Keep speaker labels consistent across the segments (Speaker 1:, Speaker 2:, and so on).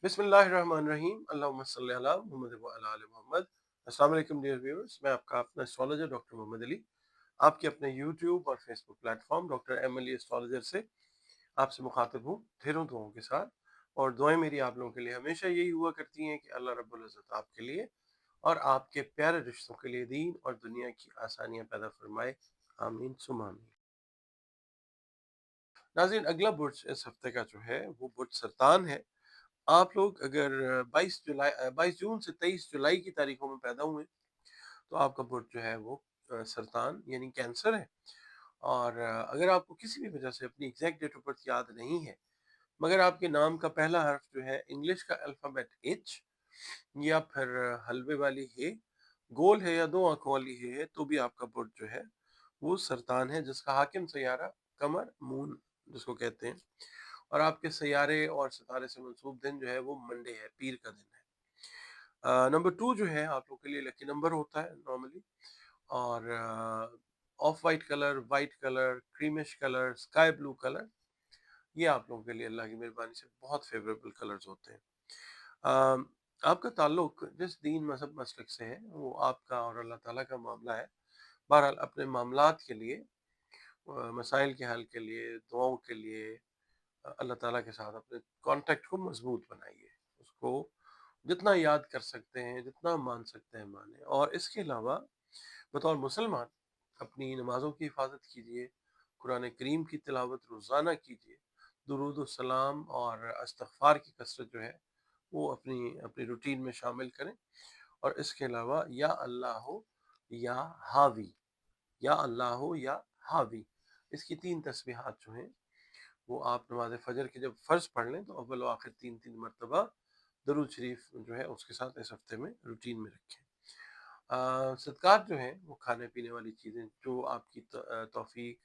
Speaker 1: बिस्मिल्लाहिर्रहमानिर्रहीम अल्लाहुम्मा सल्ली अला मुहम्मद व अला आलि मोहम्मद। अस्सलाम वालेकुम डियर व्यूअर्स, मैं आपका अपना एस्ट्रोलॉजर डॉक्टर मोहम्मद अली आपके अपने यूट्यूब और Facebook platform doctor M Ali astrologer से आपसे मुखातिब हूँ ढेरों दुआओं के साथ। और दुआएं मेरी आप लोगों के लिए हमेशा यही हुआ करती हैं कि अल्लाह रब्बुल इज़्ज़त आपके लिए और आपके प्यारे रिश्तों के लिए दीन और दुनिया की आसानियाँ पैदा फरमाए। आमीन सुमा आमीन। नाज़रीन, अगला बुर्ज इस हफ्ते का जो है वो बुर्ज सरतान है। आप लोग अगर 22 जून से 23 जुलाई की तारीखों में पैदा हुए तो आपका बुर्ज जो है वो सरतान यानी कैंसर है। और अगर आपको किसी भी वजह से अपनी एग्जैक्ट डेट ऑफ बर्थ याद नहीं है, मगर आपके नाम का पहला हर्फ जो है इंग्लिश का अल्फ़ाबेट एच या फिर हलवे वाली है, गोल है या दो आंखों वाली है, तो भी आपका बुर्ज जो है वो सरतान है, जिसका हाकिम सैयारा कमर मून जिसको कहते हैं। और आपके सैयारे और सितारे से मंसूब दिन जो है वो मंडे है, पीर का दिन है। नंबर 2 जो है आप लोग के लिए लकी नंबर होता है नॉर्मली। और of white colour, creamish colour, sky blue colour, ये आप लोगों के लिए अल्लाह की मेहरबानी से बहुत फेवरेबल कलर्स होते हैं। अ, आपका ताल्लुक जिस दीन मजहब मसलक से है वो आपका और अल्लाह ताला का मामला है। बहरहाल अपने मामलात के लिए, मसाइल के हल के लिए, दुआओं के लिए अल्लाह ताला के साथ अपने कांटेक्ट को मजबूत बनाइए। उसको जितना याद कर सकते हैं, जितना मान सकते हैं माने। और इसके अलावा बतौर मुसलमान अपनी नमाज़ों की हिफाजत कीजिए, कुरान करीम की तिलावत रोज़ाना कीजिए, दुरूद व सलाम और इस्तग़फ़ार की कसरत जो है वो अपनी अपनी रूटीन में शामिल करें। और इसके अलावा या अल्लाह हो या हावी, या अल्लाह हो या हावी, इसकी 3 तस्बीहात जो हैं वो आप नमाज फजर की जब फ़र्ज़ पढ़ लें तो अव्वल व आखिर 3-3 मरतबा दरूद शरीफ जो है उसके साथ इस हफ्ते में रूटीन में रखें। सदक़ात जो हैं वो खाने पीने वाली चीज़ें जो आपकी तौफ़ीक,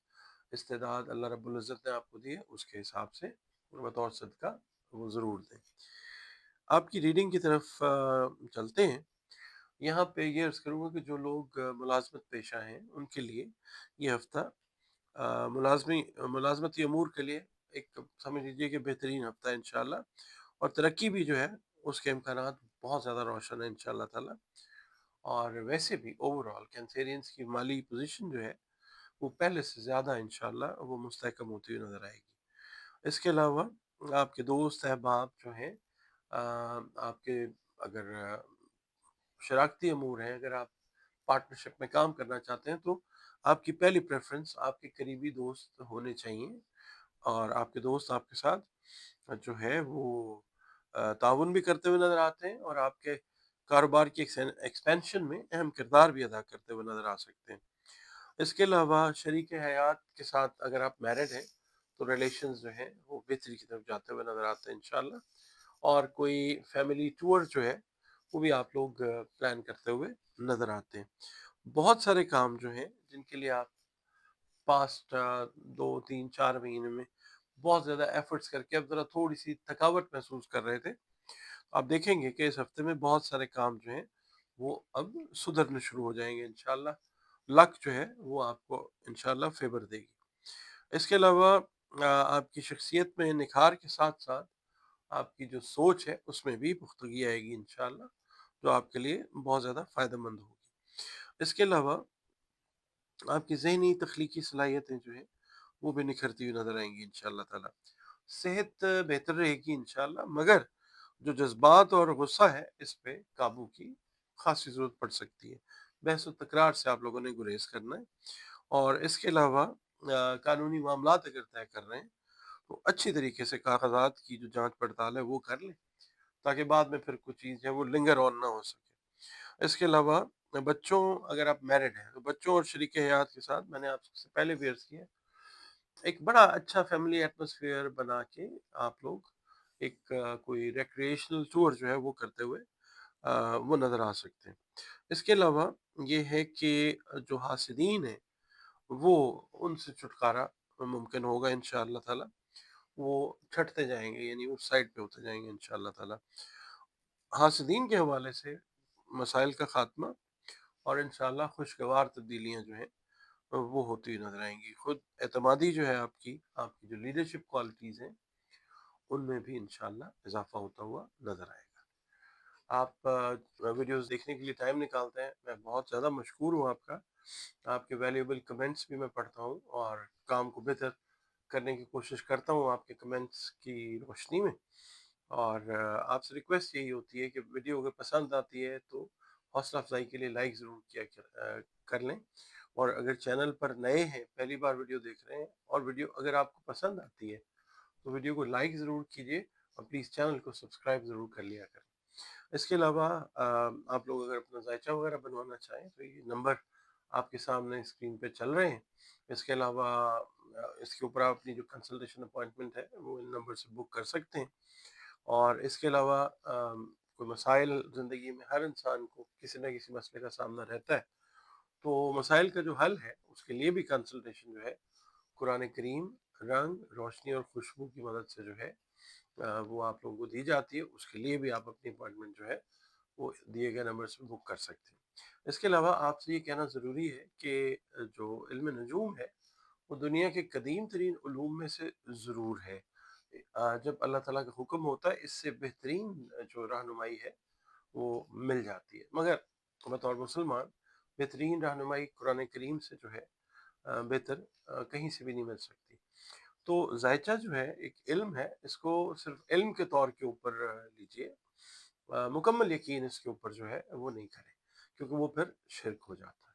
Speaker 1: इस्तेदाद अल्लाह रब्बुल इज़्ज़त ने आपको दी है उसके हिसाब से बतौर सदका वो ज़रूर दें। आपकी रीडिंग की तरफ चलते हैं। यहाँ पे ये अर्ज़ करूँगा कि जो लोग मुलाज़मत पेशा हैं उनके लिए ये हफ़्ता मुलाज़मती अमूर के लिए एक समझ लीजिए कि बेहतरीन हफ़्ता है इंशाअल्लाह। और तरक्की भी जो है उसके इम्कानात बहुत ज़्यादा रोशन है इंशाअल्लाह ताला। और वैसे भी ओवरऑल कैंसेरियंस की माली पोजीशन जो है वो पहले से ज़्यादा इंशाअल्लाह वो मुस्तहकम होती हुई नज़र आएगी। इसके अलावा आपके दोस्त अहबाब जो हैं, आपके अगर शराकती अमूर हैं, अगर आप पार्टनरशिप में काम करना चाहते हैं तो आपकी पहली प्रेफ़रेंस आपके करीबी दोस्त होने चाहिए। और आपके दोस्त आपके साथ जो है वो ताउन भी करते हुए नज़र आते हैं और आपके कारोबार की एक्सपेंशन में अहम किरदार भी अदा करते हुए नज़र आ सकते हैं। इसके अलावा शरीक हयात के साथ अगर आप मैरिड हैं तो रिलेशंस जो हैं वो बेहतरी की तरफ जाते हुए नज़र आते हैं इंशाल्लाह। और कोई फैमिली टूर जो है वो भी आप लोग प्लान करते हुए नज़र आते हैं। बहुत सारे काम जो हैं जिनके लिए आप पास्ट 2-3-4 महीने में बहुत ज़्यादा एफर्ट्स करके अब ज़रा थोड़ी-सी थकावट महसूस कर रहे थे, आप देखेंगे कि इस हफ्ते में बहुत सारे काम जो हैं वो अब सुधरने शुरू हो जाएँगे इंशाअल्लाह। लक जो है वो आपको इंशाअल्लाह फ़ेवर देगी। इसके अलावा आपकी शख्सियत में निखार के साथ-साथ आपकी जो सोच है उसमें भी पुख्तगी आएगी इंशाअल्लाह, जो आपके लिए बहुत ज़्यादा फ़ायदेमंद होगी। इसके अलावा आपकी ज़हनी तख्लीकी सलाहियतें जो हैं वो भी निखरती हुई नज़र आएँगी इंशाअल्लाह ताला। सेहत बेहतर रहेगी इंशाअल्लाह, मगर जो जज़्बात और गुस्सा है इस पे काबू की ख़ासी ज़रूरत पड़ सकती है। बहस व तकरार से आप लोगों ने गुरेज़ करना है। और इसके अलावा कानूनी मामलात अगर तय कर रहे हैं तो अच्छी तरीके से कागज़ात की जो जाँच पड़ताल है वो कर लें, ताकि बाद में फिर कुछ चीज़ है वो लिंगर ऑन ना हो सके। इसके अलावा बच्चों, अगर आप मैरिड हैं तो बच्चों और शरीके हयात के साथ मैंने आपसे पहले भी अर्ज़ किया है, एक बड़ा अच्छा फैमिली एटमॉस्फेयर बना के आप लोग एक कोई रिक्रिएशनल टूर जो है वो करते हुए वो नज़र आ सकते हैं। इसके अलावा ये है कि जो हासिदीन हैं वो उनसे छुटकारा मुमकिन होगा इंशाअल्लाह ताला। वो छँटते जाएँगे यानी उस साइड पे होते जाएँगे इंशाअल्लाह ताला। हासिदीन के हवाले से मसाइल का ख़ात्मा और इंशाअल्लाह खुशगवार तब्दीलियाँ जो हैं वो होती हुई नज़र आएँगी। खुद एतमादी जो है आपकी, आपकी जो लीडरशिप क्वालिटीज़ हैं ان میں بھی انشاءاللہ اضافہ ہوتا ہوا نظر آئے گا۔ آپ ویڈیوز دیکھنے کے لیے ٹائم نکالتے ہیں، میں بہت زیادہ مشکور ہوں آپ کا۔ آپ کے ویلیوبل کمنٹس بھی میں پڑھتا ہوں اور کام کو بہتر کرنے کی کوشش کرتا ہوں آپ کے کمنٹس کی روشنی میں، اور آپ سے ریکویسٹ یہی ہوتی ہے کہ ویڈیو اگر پسند آتی ہے تو حوصلہ افزائی کے لیے لائک ضرور کر لیں، اور اگر چینل پر نئے ہیں، پہلی بار ویڈیو دیکھ رہے ہیں، اور ویڈیو اگر آپ کو پسند آتی ہے تو ویڈیو کو لائک ضرور کیجیے، اور پلیز چینل کو سبسکرائب ضرور کر لیا کریں۔ اس کے علاوہ آپ لوگ اگر اپنا ذائچہ وغیرہ بنوانا چاہیں تو یہ نمبر آپ کے سامنے اسکرین پہ چل رہے ہیں۔ اس کے علاوہ اس کے اوپر آپ اپنی جو کنسلٹیشن اپوائنٹمنٹ ہے وہ ان نمبر سے بک کر سکتے ہیں۔ اور اس کے علاوہ کوئی مسائل زندگی میں ہر انسان کو کسی نہ کسی مسئلے کا سامنا رہتا ہے، تو مسائل کا جو حل ہے اس کے لیے بھی کنسلٹیشن جو ہے قرآن کریم، رنگ، روشنی اور خوشبو کی مدد سے جو ہے وہ آپ لوگوں کو دی جاتی ہے۔ اس کے لیے بھی آپ اپنی اپوائنٹمنٹ جو ہے وہ دیے گئے نمبر سے بک کر سکتے ہیں۔ اس کے علاوہ آپ سے یہ کہنا ضروری ہے کہ جو علم نجوم ہے وہ دنیا کے قدیم ترین علوم میں سے ضرور ہے۔ جب اللہ تعالیٰ کا حکم ہوتا ہے اس سے بہترین جو رہنمائی ہے وہ مل جاتی ہے، مگر بطور مسلمان بہترین رہنمائی قرآن کریم سے جو ہے بہتر کہیں سے بھی نہیں مل سکتی۔ تو ذائچہ جو ہے ایک علم ہے، اس کو صرف علم کے طور کے اوپر لیجئے، مکمل یقین اس کے اوپر جو ہے وہ نہیں کریں، کیونکہ وہ پھر شرک ہو جاتا ہے۔